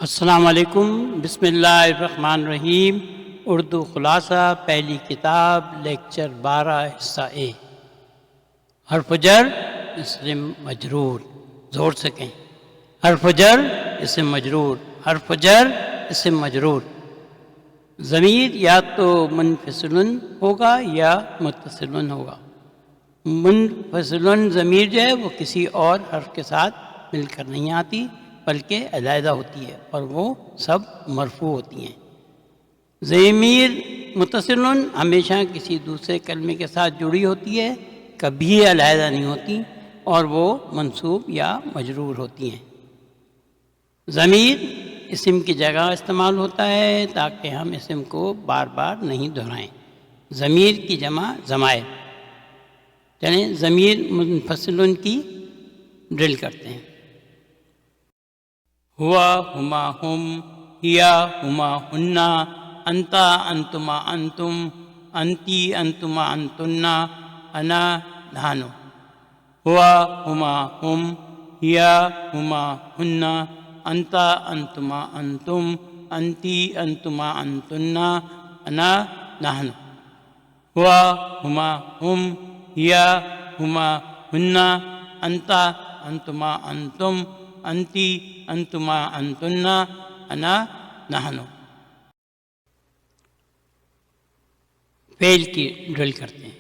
السلام علیکم، بسم اللہ الرحمن الرحیم۔ اردو خلاصہ پہلی کتاب لیکچر 12 حصہ اے۔ حرف جر اسم مجرور، زور سے کہیں، حرف جر اسم مجرور، حرف جر اسم مجرور۔ ضمیر یا تو منفصل ہوگا یا متصل ہوگا۔ منفصل ضمیر جو ہے وہ کسی اور حرف کے ساتھ مل کر نہیں آتی بلکہ علیحدہ ہوتی ہے اور وہ سب مرفوع ہوتی ہیں۔ ضمیر متصل ہمیشہ کسی دوسرے کلمے کے ساتھ جڑی ہوتی ہے، کبھی علیحدہ نہیں ہوتی اور وہ منصوب یا مجرور ہوتی ہیں۔ ضمیر اسم کی جگہ استعمال ہوتا ہے تاکہ ہم اسم کو بار بار نہیں دہرائیں۔ ضمیر کی جمع ضمائر۔ چلیں ضمیر منفصل کی ڈرل کرتے ہیں۔ ہوا ہما ہم، ہیا ہما ہننا، انتا انتما انتم، انتی انتما انتنا، انا نحن۔ ہوا ہما ہم، ہیا ہما ہننا، انتا انتما انتم، انتی انتما انتنا، انا نحن۔ ہوا ہما ہم، ہیا ہما ہننا، انتا انتما انتم، انتی انتما انتنا، انا نحن۔ فعل کی ڈرل کرتے ہیں۔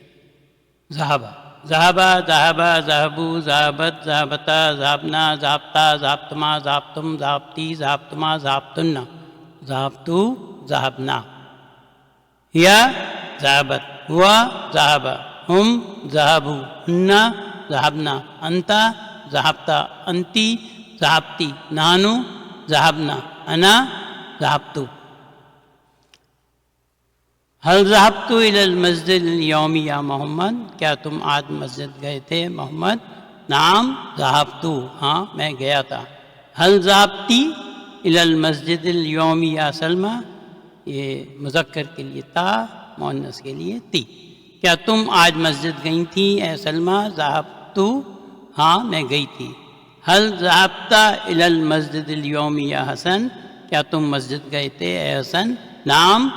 ذہبا ذہبا، ذہبا، ذہبو، ذہبت، ذہبتا، ذہبنا، ذہبتا، ذہبتما، ذہبتم، ذہبتی، ذہبتما، ذہبتنا، ذہبتو، ذہبنا۔ ہیا ذہبت، ہوا ذہبا، ہم ذہبو، ہننا ذہبنا، انتا ذہبتا، انتی ذہبتی، نحنو ذہبنا، انا ذہبتو۔ هل ذهبت الى المسجد اليوم یا محمد، کیا تم آج مسجد گئے تھے محمد؟ نعم ذهبت، ہاں میں گیا تھا۔ هل ذهبتی الى المسجد اليوم یا سلمى، یہ مذکر کے لیے تا، مؤنث کے لیے تی۔ کیا تم آج مسجد گئی تھی اے سلمى؟ ذهبت، ہاں میں گئی تھی۔ هل ذهبت الى المسجد اليوم یا حسن، کیا تم مسجد گئے تھے اے حسن؟ نعم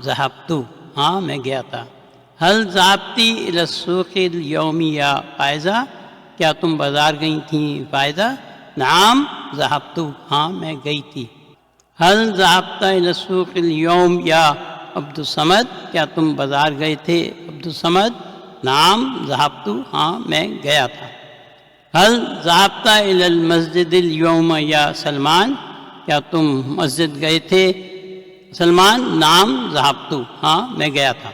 ذهبت، ہاں میں گیا تھا۔ هل ذهبت الى السوق اليوم یا فائزہ، کیا تم بازار گئی تھیں فائزہ؟ نعم ذهبت، ہاں میں گئی تھی۔ هل ذهبت الى السوق اليوم یا عبد الصمد، کیا تم بازار گئے تھے عبد الصمد؟ نعم ذهبت، ہاں میں گیا تھا۔ هل ذهبت الى المسجد اليوم یا سلمان، کیا تم مسجد گئے تھے سلمان؟ نعم ذهبت، ہاں میں گیا تھا۔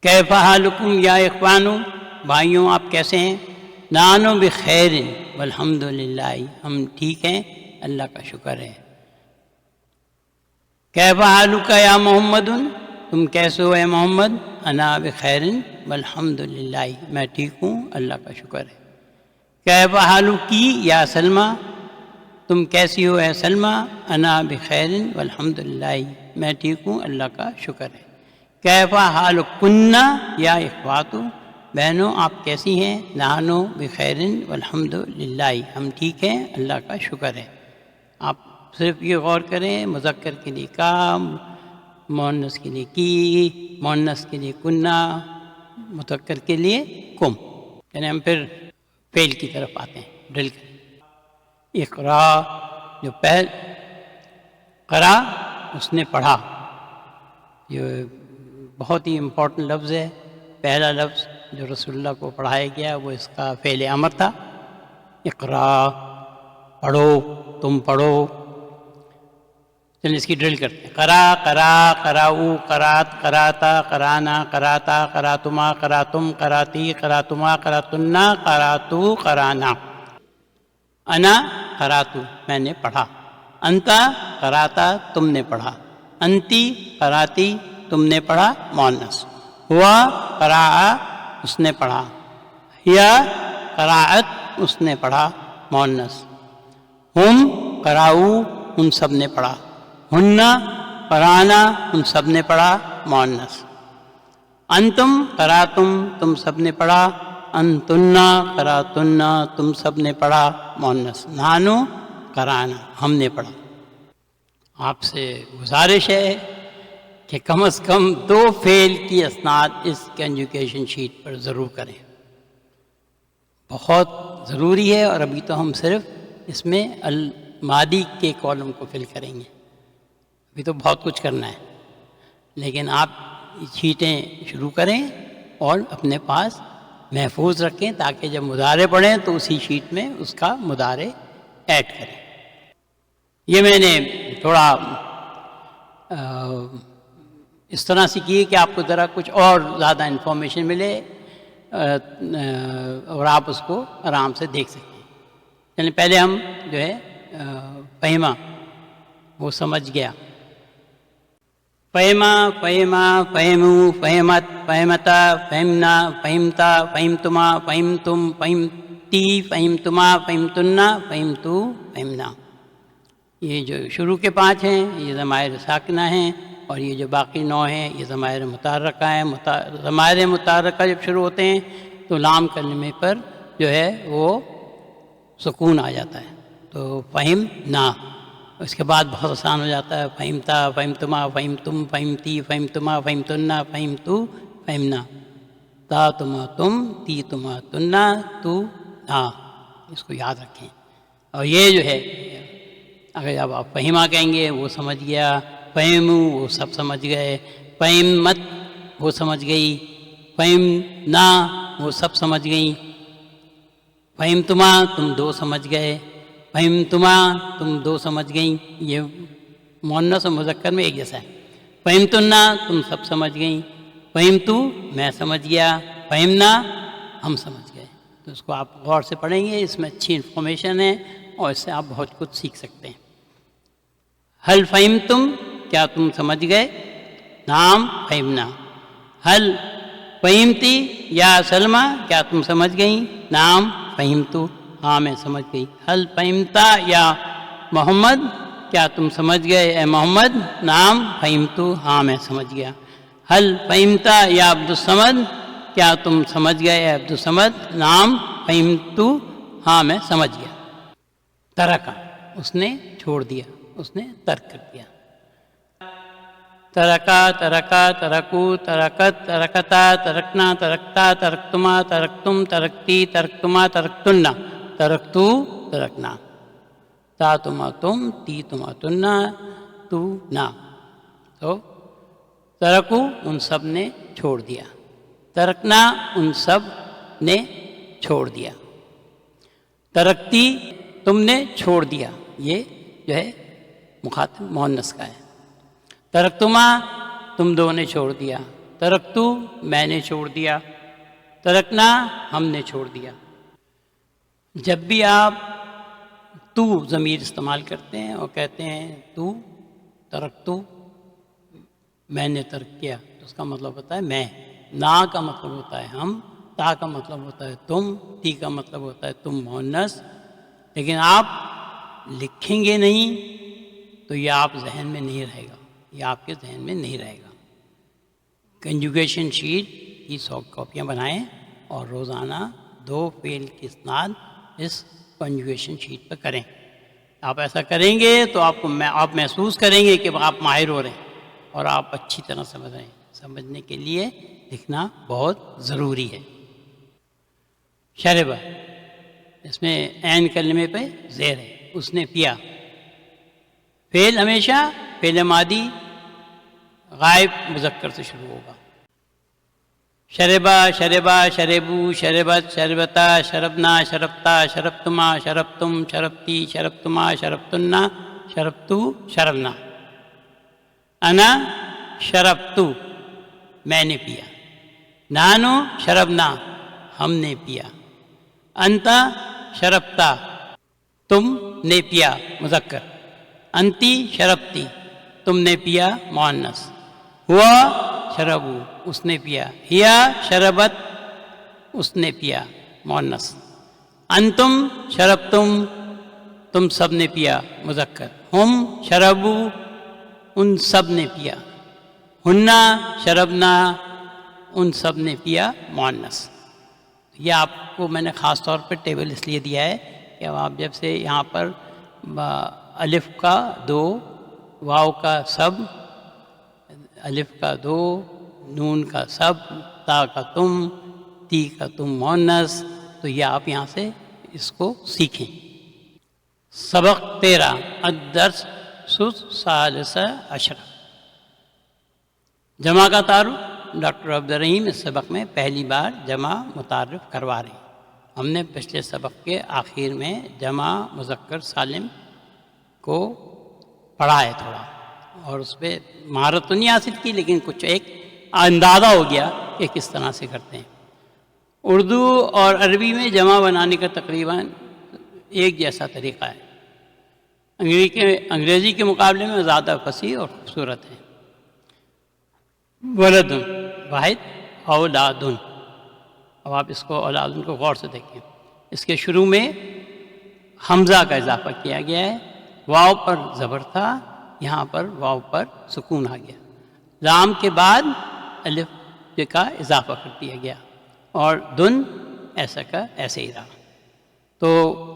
کیف حالکم یا اخوانو، بھائیوں آپ کیسے ہیں؟ نحن بخیر والحمد للہ، ہم ٹھیک ہیں اللہ کا شکر ہے۔ کیف حالک یا محمد، تم کیسے ہو اے محمد؟ انا بخیر والحمد للہ، میں ٹھیک ہوں اللہ کا شکر ہے۔ کیف حالکی یا سلمى، تم کیسی ہو اے سلمى؟ انا بخیر والحمد للہ، میں ٹھیک ہوں اللہ کا شکر ہے۔ کیف حالکن یا اخواتو، بہنوں آپ کیسی ہیں؟ نحن بخیر والحمد للہ، ہم ٹھیک ہیں اللہ کا شکر ہے۔ آپ صرف یہ غور کریں، مذکر کے لیے کا، مؤنث کے لیے کی، مؤنث کے لیے کننا، مذکر کے لیے کم۔ یعنی ہم پھر فعل کی طرف آتے ہیں، ڈرل کریں۔ اقرا، جو پہل قرا اس نے پڑھا، یہ بہت ہی امپورٹنٹ لفظ ہے۔ پہلا لفظ جو رسول اللہ کو پڑھایا گیا وہ اس کا فعل امر تھا۔ اقرا، پڑھو، تم پڑھو۔ چلیے اس کی ڈرل کرتے ہیں۔ قرا، قرا، قراؤ، قرات، قراتا، قرانا، قراتا، قراتما، قراتم، قراتی، قراتما، قراتنا، قراتو، قرانا۔ انا قراتو، میں نے پڑھا۔ انتا قراتا، تم نے پڑھا۔ انتی قراتی، تم نے پڑھا، مؤنث۔ ہوا قرأ، اس نے پڑھا۔ ہیا قرأت، اس نے پڑھا، مؤنث۔ ہم قرأو، ان سب نے پڑھا۔ ہننا قرأنا، ان سب نے پڑھا، مؤنث۔ انتم قرأتم، تم سب نے پڑھا۔ انتنا قرأتنا، تم سب نے پڑھا، مؤنث۔ نحن قرأنا، ہم نے پڑھا۔ آپ سے گزارش ہے کہ کم از کم 2 فعل کی اسناد اس کنجوگیشن شیٹ پر ضرور کریں، بہت ضروری ہے۔ اور ابھی تو ہم صرف اس میں الماضی کے کالم کو فل کریں گے، ابھی تو بہت کچھ کرنا ہے، لیکن آپ شیٹیں شروع کریں اور اپنے پاس محفوظ رکھیں تاکہ جب مضارع پڑھیں تو اسی شیٹ میں اس کا مضارع ایڈ کریں۔ یہ میں نے تھوڑا اس طرح سے کی کہ آپ کو ذرا کچھ اور زیادہ انفارمیشن ملے اور آپ اس کو آرام سے دیکھ سکیں۔ یعنی پہلے ہم جو ہے فہمہ وہ سمجھ گیا، فہمہ، فہمہ، فہمو، فہمت، فہمتا، فہمنا، فہمتا، فہمتما، فہمتم، فہمتی، فہمتما، فہمتنا، فہمتو، فہمنا۔ یہ جو شروع کے 5 ہیں یہ ضمائر ساکنہ ہیں، اور یہ جو باقی 9 ہیں یہ ضمائر متحرکہ ہیں۔ ضمائر متحرکہ جب شروع ہوتے ہیں تو لام کلمے پر جو ہے وہ سکون آ جاتا ہے، تو فہم نا، اس کے بعد بہت آسان ہو جاتا ہے، فہمتا، فہمتما، فہمتم، فہمتی، فہمتما، فہمتنا، فہمتو، فہمنا، تا تما تم، تی تما تنا، تو نا، اس کو یاد رکھیں۔ اور یہ جو ہے اگر جب آپ فہمہ کہیں گے وہ سمجھ گیا، فہمو وہ سب سمجھ گئے، فہمت وہ سمجھ گئی، فہمنا وہ سب سمجھ گئیں، فہمتما تم 2 سمجھ گئے، فہمتما تم 2 سمجھ گئیں، یہ مؤنث اور مذکر میں ایک جیسا ہے، فہمتنا تم سب سمجھ گئیں، فہمتو میں سمجھ گیا، فہمنا ہم سمجھ گئے۔ تو اس کو آپ غور سے پڑھیں گے، اس میں اچھی انفارمیشن ہے اور اس سے آپ بہت کچھ سیکھ سکتے ہیں۔ حل فہمتم کیا تم سمجھ گئے؟ نعم فہمنا۔ حل فہمتی یا سلمہ کیا تم سمجھ گئیں؟ نعم فہمتو، ہاں میں سمجھ گئی۔ حل فہمتا یا محمد کیا تم سمجھ گئے اے محمد؟ نعم فہمتو، ہاں میں سمجھ گیا۔ حل فہمتا یا عبدالصمد کیا تم سمجھ گئے اے عبدالصمد؟ نعم فہمتو، ہاں میں سمجھ گیا۔ ترکا اس نے چھوڑ دیا، اس نے ترک کر دیا۔ ترکا، ترکا، ترکو، ترکت، ترکتا، ترکنا، ترکتا، ترکتما، ترکتم، ترکتی، ترکتما، ترکتنا، ترکتو، ترکنا، تا تما تم، تی تما تنا، تو نا۔ تو ترکو ان سب نے چھوڑ دیا، ترکنا ان سب نے چھوڑ دیا، ترکتی تم نے چھوڑ دیا، یہ جو ہے مخاطب مؤنث کا ہے۔ ترکتما تم 2 نے چھوڑ دیا، ترکتو میں نے چھوڑ دیا، ترکنا ہم نے چھوڑ دیا۔ جب بھی آپ تو ضمیر استعمال کرتے ہیں اور کہتے ہیں تو، ترکتو میں نے ترک کیا، تو اس کا مطلب ہوتا ہے میں، نا کا مطلب ہوتا ہے ہم، تا کا مطلب ہوتا ہے تم، تی کا مطلب ہوتا ہے تم مؤنث۔ لیکن آپ لکھیں گے نہیں تو یہ آپ ذہن میں نہیں رہے گا، یہ آپ کے ذہن میں نہیں رہے گا۔ کنجوگیشن شیٹ کی 100 کاپیاں بنائیں اور روزانہ 2 فعل کی اسناد اس کنجوگیشن شیٹ پہ کریں۔ آپ ایسا کریں گے تو آپ محسوس کریں گے کہ آپ ماہر ہو رہے ہیں اور آپ اچھی طرح سمجھ رہے ہیں۔ سمجھنے کے لیے لکھنا بہت ضروری ہے۔ شربہ اس میں عین کلمے پہ زیر ہے، اس نے پیا۔ فعل ہمیشہ فعل ماضی غائب مذکر سے شروع ہوگا۔ شربا، شربا، شربو، شربت، شربتا، شربنا، شربتا، شربتما، شربتم، شربتی، شربتما، شربتنا، شربتو، شربنا۔ انا شربتو میں نے پیا، نانو شربنا ہم نے پیا، انتا شربتا تم نے پیا مذکر، انتی شربتی تم نے پیا مؤنث، ہوا شربو اس نے پیا، ہیا شربت اس نے پیا مؤنث، انتم شربتم تم سب نے پیا مذکر، ہم شربو ان سب نے پیا، ہننا شربنا ان سب نے پیا مؤنث۔ یہ آپ کو میں نے خاص طور پہ ٹیبل اس لیے دیا ہے کہ اب آپ جب سے یہاں پر الف کا 2 واو کا سب، الف کا دو، نون کا سب، تا کا تم، تی کا تم مؤنث. تو یہ آپ یہاں سے اس کو سیکھیں. سبق 13 الدرس ثالث عشر. جمع کا تعارف ڈاکٹر عبدالرحیم اس سبق میں پہلی بار جمع متعارف کروا رہے ہیں. ہم نے پچھلے سبق کے آخر میں جمع مذکر سالم کو پڑھا ہے تھوڑا، اور اس پہ مہارت تو نہیں حاصل کی، لیکن کچھ ایک اندازہ ہو گیا کہ کس طرح سے کرتے ہیں. اردو اور عربی میں جمع بنانے کا تقریباً ایک جیسا طریقہ ہے. انگریزی کے مقابلے میں زیادہ فصیح اور خوبصورت ہے. ولدن واحد، اولادن. اب آپ اس کو اولادن کو غور سے دیکھیں. اس کے شروع میں حمزہ کا اضافہ کیا گیا ہے. واو پر زبر تھا، یہاں پر واو پر سکون آ گیا. لام کے بعد الف کا اضافہ کر دیا گیا، اور دن ایسا کا ایسے ہی رہا. تو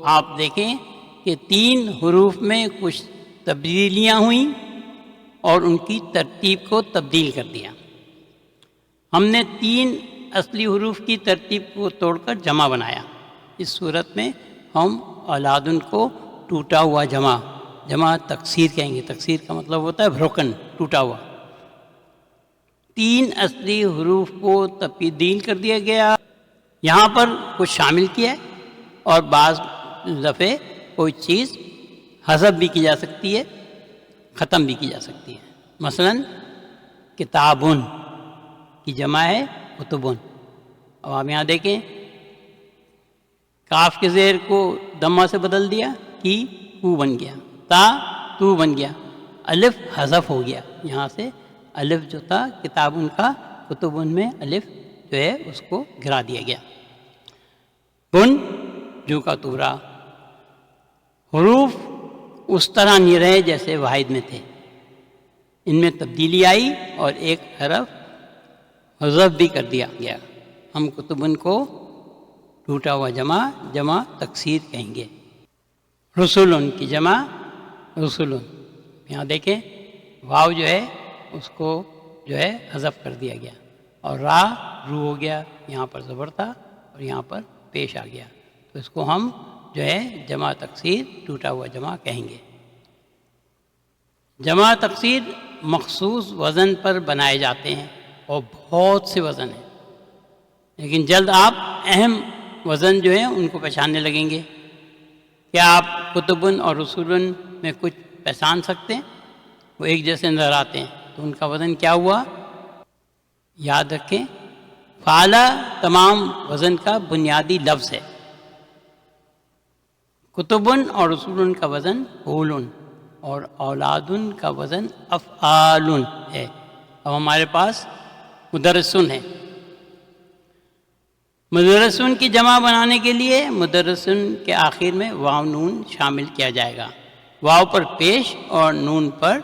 آپ دیکھیں کہ 3 حروف میں کچھ تبدیلیاں ہوئیں اور ان کی ترتیب کو تبدیل کر دیا. ہم نے 3 اصلی حروف کی ترتیب کو توڑ کر جمع بنایا. اس صورت میں ہم اولادن کو ٹوٹا ہوا جمع تکسیر کہیں گے. تکسیر کا مطلب ہوتا ہے بروکن، ٹوٹا ہوا. 3 اصلی حروف کو تبدیل کر دیا گیا. یہاں پر کچھ شامل کیا ہے، اور بعض دفعے کوئی چیز حذف بھی کی جا سکتی ہے، ختم بھی کی جا سکتی ہے. مثلا کتابن کی جمع ہے کتبن. اب آپ یہاں دیکھیں، کاف کے زیر کو دمہ سے بدل دیا، کی کو بن گیا، تا تو بن گیا. الف حذف ہو گیا، یہاں سے الف جو تھا کتابن کا کتبن میں الف جو ہے اس کو گرا دیا گیا. بن جو کا تورا. حروف اس طرح نہیں رہے جیسے واحد میں تھے، ان میں تبدیلی آئی اور ایک حرف حذف بھی کر دیا گیا. ہم کتبن کو ٹوٹا ہوا جمع تکسیر کہیں گے. رسولن کی جمع رسولن. یہاں دیکھیں واو جو ہے اس کو جو ہے حذف کر دیا گیا، اور رو ہو گیا. یہاں پر زبر تھا اور یہاں پر پیش آ گیا، تو اس کو ہم جو ہے جمع تکسیر ٹوٹا ہوا جمع کہیں گے. جمع تکسیر مخصوص وزن پر بنائے جاتے ہیں، اور بہت سے وزن ہیں، لیکن جلد آپ اہم وزن جو ہیں ان کو پہچاننے لگیں گے. کیا آپ کتبن اور رسولن میں کچھ پہچان سکتے ہیں؟ وہ ایک جیسے نظر آتے ہیں، تو ان کا وزن کیا ہوا؟ یاد رکھیں، فعلہ تمام وزن کا بنیادی لفظ ہے. کتبن اور رسولن کا وزن فعولن، اور اولادن کا وزن افعالن ہے. اب ہمارے پاس مدرسن ہے. مدرسن کی جمع بنانے کے لیے مدرسن کے آخر میں واو نون شامل کیا جائے گا. واو پر پیش اور نون پر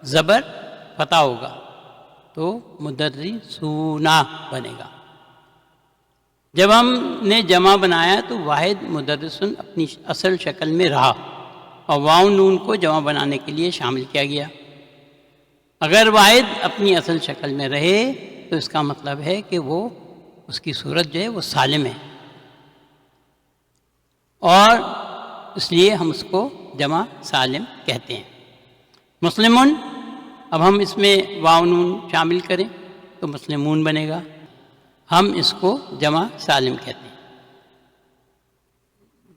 زبر فتح ہوگا، تو مدرسون بنے گا. جب ہم نے جمع بنایا تو واحد مدرسن اپنی اصل شکل میں رہا، اور واو نون کو جمع بنانے کے لیے شامل کیا گیا. اگر واحد اپنی اصل شکل میں رہے تو اس کا مطلب ہے کہ وہ اس کی صورت جو ہے وہ سالم ہے، اور اس لیے ہم اس کو جمع سالم کہتے ہیں. مسلمون، اب ہم اس میں واو نون شامل کریں تو مسلمون بنے گا. ہم اس کو جمع سالم کہتے ہیں.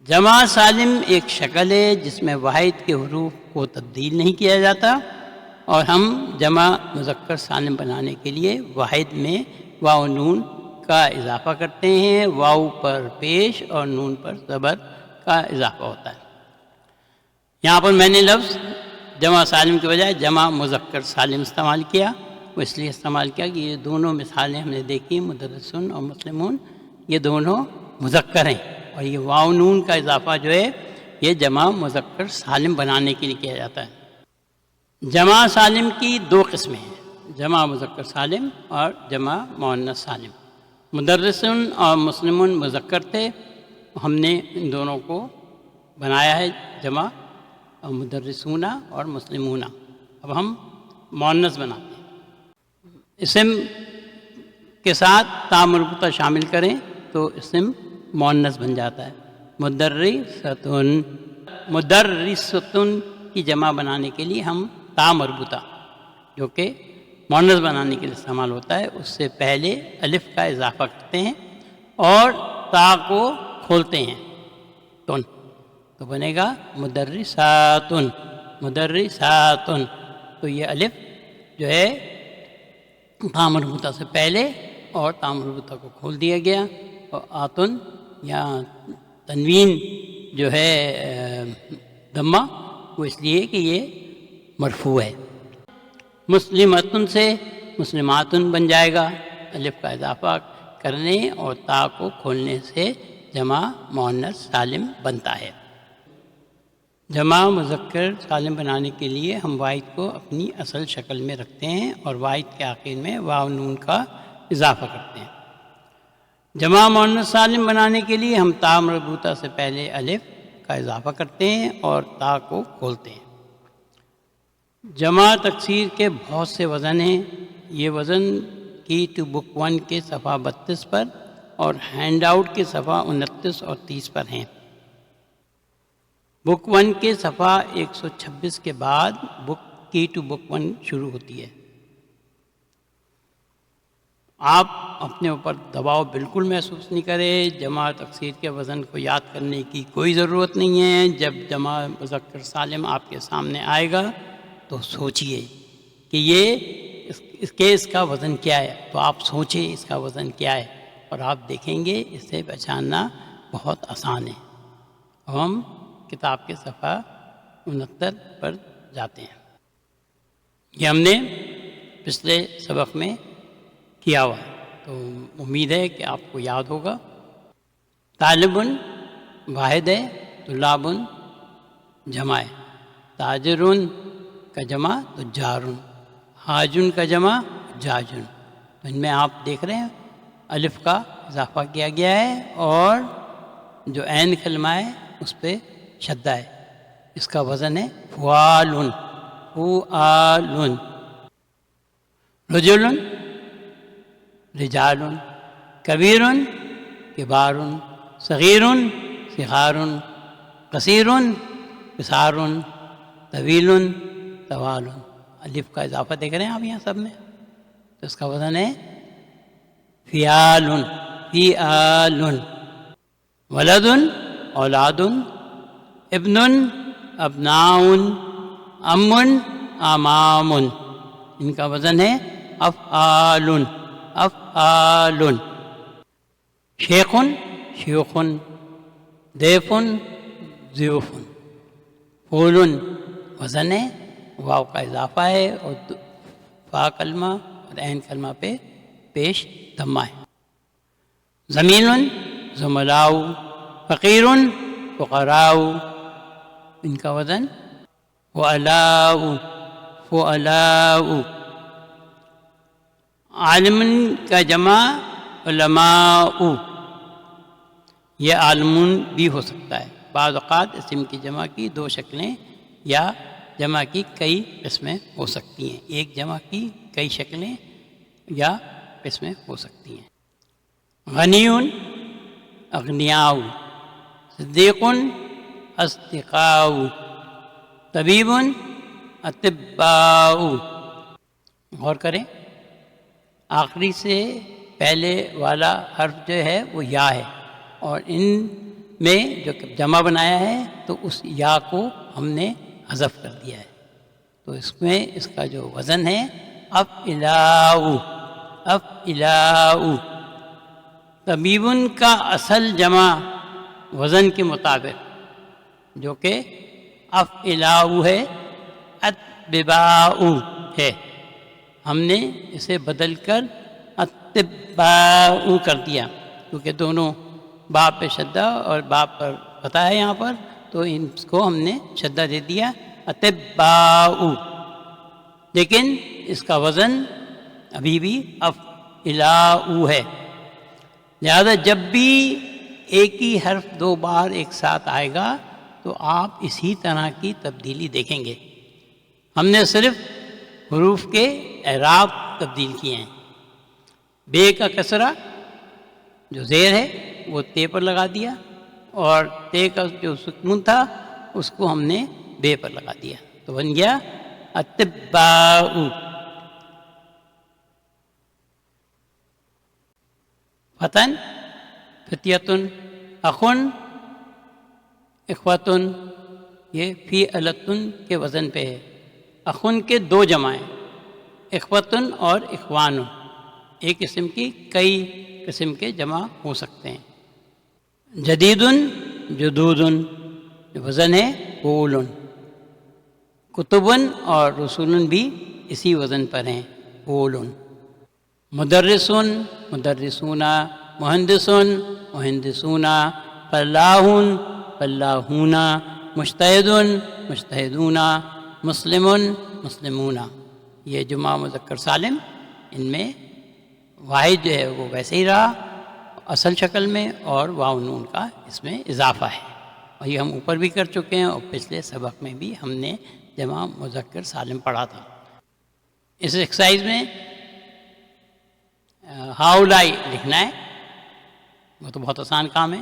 جمع سالم ایک شکل ہے جس میں واحد کے حروف کو تبدیل نہیں کیا جاتا، اور ہم جمع مذکر سالم بنانے کے لیے واحد میں واو نون کا اضافہ کرتے ہیں. واو پر پیش اور نون پر زبر کا اضافہ ہوتا ہے. یہاں پر میں نے لفظ جمع سالم کے بجائے جمع مذکر سالم استعمال کیا. وہ اس لیے استعمال کیا کہ یہ دونوں مثالیں ہم نے دیکھی، مدرسون اور مسلمون، یہ دونوں مذکر ہیں، اور یہ واو نون کا اضافہ جو ہے یہ جمع مذکر سالم بنانے کے لیے کیا جاتا ہے. جمع سالم کی 2 قسمیں ہیں، جمع مذکر سالم اور جمع مؤنث سالم. مدرسون اور مسلمون مذکر تھے، ہم نے ان دونوں کو بنایا ہے جمع مدرسون اور مسلمون. اب ہم مؤنث بناتے ہیں، اسم کے ساتھ تا مربوطہ شامل کریں تو اسم مؤنث بن جاتا ہے۔ مدرستن، مدرستن کی جمع بنانے کے لیے ہم تا مربوطہ جو کہ مؤنث بنانے کے لیے استعمال ہوتا ہے اس سے پہلے الف کا اضافہ کرتے ہیں اور تا کو کھولتے ہیں، تن، تو بنے گا مدرساتن، مدرساتن۔ تو یہ الف جو ہے تا مربوطہ سے پہلے اور تا مربوطہ کو کھول دیا گیا، اور آتن یا تنوین جو ہے ضمہ، وہ اس لیے کہ یہ مرفوع ہے۔ مسلمتن سے مسلماتن بن جائے گا، الف کا اضافہ کرنے اور تا کو کھولنے سے جمع مؤنث سالم بنتا ہے۔ جمع مذکر سالم بنانے کے لیے ہم واحد کو اپنی اصل شکل میں رکھتے ہیں اور واحد کے آخر میں واو نون کا اضافہ کرتے ہیں۔ جمع مؤنث سالم بنانے کے لیے ہم تا مربوطہ سے پہلے الف کا اضافہ کرتے ہیں اور تا کو کھولتے ہیں۔ جمع تکسیر کے بہت سے وزن ہیں، یہ وزن کی ٹو بک 1 کے صفحہ 32 پر اور ہینڈ آؤٹ کے صفحہ 29 اور 30 پر ہیں۔ بک 1 کے صفحہ 126 کے بعد بک کی ٹو بک 1 شروع ہوتی ہے۔ آپ اپنے اوپر دباؤ بالکل محسوس نہیں کریں، جمع تکسیر کے وزن کو یاد کرنے کی کوئی ضرورت نہیں ہے۔ جب جمع مذکر سالم آپ کے سامنے آئے گا تو سوچئے کہ اس کا وزن کیا ہے، تو آپ سوچیں اس کا وزن کیا ہے اور آپ دیکھیں گے اسے پہچاننا بہت آسان ہے۔ اب ہم کتاب کے صفحہ 69 پر جاتے ہیں۔ یہ ہم نے پچھلے سبق میں کیا ہوا ہے، تو امید ہے کہ آپ کو یاد ہوگا۔ طالبن واحد ہے، طلابن جمع ہے، تاجرن کا جمع تجارن، حاجن کا جمع جاجن۔ تو ان میں آپ دیکھ رہے ہیں الف کا اضافہ کیا گیا ہے اور جو عین کلمہ ہے اس پہ شدہ ہے، اس کا وزن ہے فعالن، فعالن۔ رجلن رجالن، کبیرن کبارن، صغیرن صغارن، قصیرن قصارن، طویلن طوالن۔ الف کا اضافہ دیکھ رہے ہیں آپ یہاں سب میں، تو اس کا وزن ہے فیالن، فیالن۔ ولدن اولادن، ابنن ابناؤن، امن امامن۔ ان کا وزن ہے افعالن، افعالن۔ شیخن شیوخن، ضیفن ضیوفن۔ فولن وزن ہے، واو کا اضافہ ہے اور فا کلمہ اور عین کلمہ پہ پیش ضمہ ہے۔ زمین زملاؤ، فقیر فقراؤ۔ ان کا وزن فعلاؤ، فعلاؤ۔ عالم کا جمع علماء، یہ عالمون بھی ہو سکتا ہے۔ بعض اوقات اسم کی جمع کی دو شکلیں یا جمع کی کئی قسمیں ہو سکتی ہیں، ایک جمع کی کئی شکلیں یا قسمیں ہو سکتی ہیں۔ غنیون اغنیاء، صدیق اصدقاء، طبیب اطباء۔ غور کریں، آخری سے پہلے والا حرف جو ہے وہ یا ہے، اور ان میں جو جمع بنایا ہے تو اس یا کو ہم نے حذف کر دیا ہے، تو اس میں اس کا جو وزن ہے افعلاء، افعلاء۔ طبیبن کا اصل جمع وزن کے مطابق جو کہ افعلاء ہے، اطباء ہے، ہم نے اسے بدل کر اطباء کر دیا، کیونکہ دونوں باء پہ شدہ اور باء پر فتح ہے یہاں پر، تو ان کو ہم نے شدہ دے دیا اطباء، لیکن اس کا وزن ابھی بھی افعلاء ہے۔ لہذا جب بھی ایک ہی حرف دو بار ایک ساتھ آئے گا تو آپ اسی طرح کی تبدیلی دیکھیں گے۔ ہم نے صرف حروف کے اعراب تبدیل کیے ہیں. بے کا کسرہ جو زیر ہے وہ تے پر لگا دیا، اور تے کا جو سکون تھا اس کو ہم نے بے پر لگا دیا، تو بن گیا اتباء. فتن، فتیتن، اخن، اخوتن، یہ فی علتن کے وزن پہ ہے. اخن کے دو جمع ہیں، اخوتن اور اخوان. ایک قسم کی کئی قسم کے جمع ہو سکتے ہیں. جدیدن، جدودن، وزن ہے قولن. کتبن اور رسولن بھی اسی وزن پر ہیں، قولن. مدرسن، مدرسون، مہندسن، مہندسون، فلاحن، فلاحون، مجتہدن، مجتہدون، مسلمن، مسلمون. یہ جمع مذکر سالم، ان میں واحد جو ہے وہ ویسے ہی رہا اصل شکل میں، اور واو نون کا اس میں اضافہ ہے. اور یہ ہم اوپر بھی کر چکے ہیں، اور پچھلے سبق میں بھی ہم نے جمع مذکر سالم پڑھا تھا. اس ایکسرسائز میں ہاؤلائی لکھنا ہے، وہ تو بہت آسان کام ہے.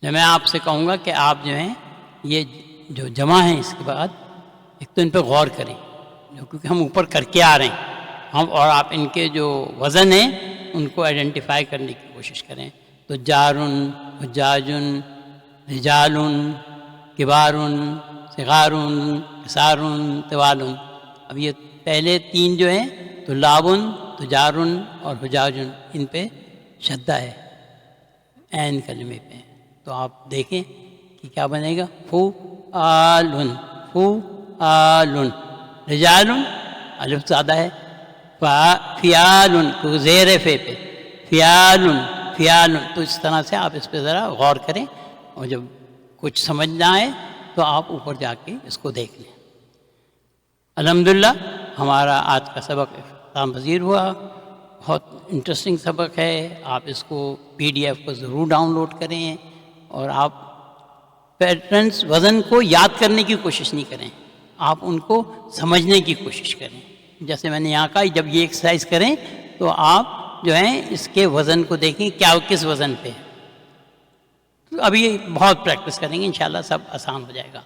جب میں آپ سے کہوں گا کہ آپ جو ہیں یہ جو جمع ہیں اس کے بعد ایک تو ان پہ غور کریں، کیونکہ ہم اوپر کر کے آ رہے ہیں ہم، اور آپ ان کے جو وزن ہیں ان کو آئیڈینٹیفائی کرنے کی کوشش کریں. تو جارن، حجاجن، رجالن، کبارن، صغارن، قصارن، طوالن. اب یہ پہلے تین جو ہیں تو لابن، تجارن اور حجاجن، ان پہ شدہ ہے عین کلمے پہ. تو آپ دیکھیں کہ کیا بنے گا. فو آلن، فو آلن. رجالن الف زیادہ ہے. فیالن تو زیر فے پہ، فیالن، فیالن. تو اس طرح سے آپ اس پہ ذرا غور کریں، اور جب کچھ سمجھ نہ آئے تو آپ اوپر جا کے اس کو دیکھ لیں. الحمدللہ ہمارا آج کا سبق اختتام پذیر ہوا. بہت انٹرسٹنگ سبق ہے. آپ اس کو PDF کو ضرور ڈاؤن لوڈ کریں، اور آپ پیٹرنس وزن کو یاد کرنے کی کوشش نہیں کریں، آپ ان کو سمجھنے کی کوشش کریں. جیسے میں نے یہاں کہا جب یہ ایکسرسائز کریں تو آپ جو ہیں اس کے وزن کو دیکھیں کیا کس وزن پہ ہے. ابھی بہت پریکٹس کریں گے، انشاءاللہ سب آسان ہو جائے گا.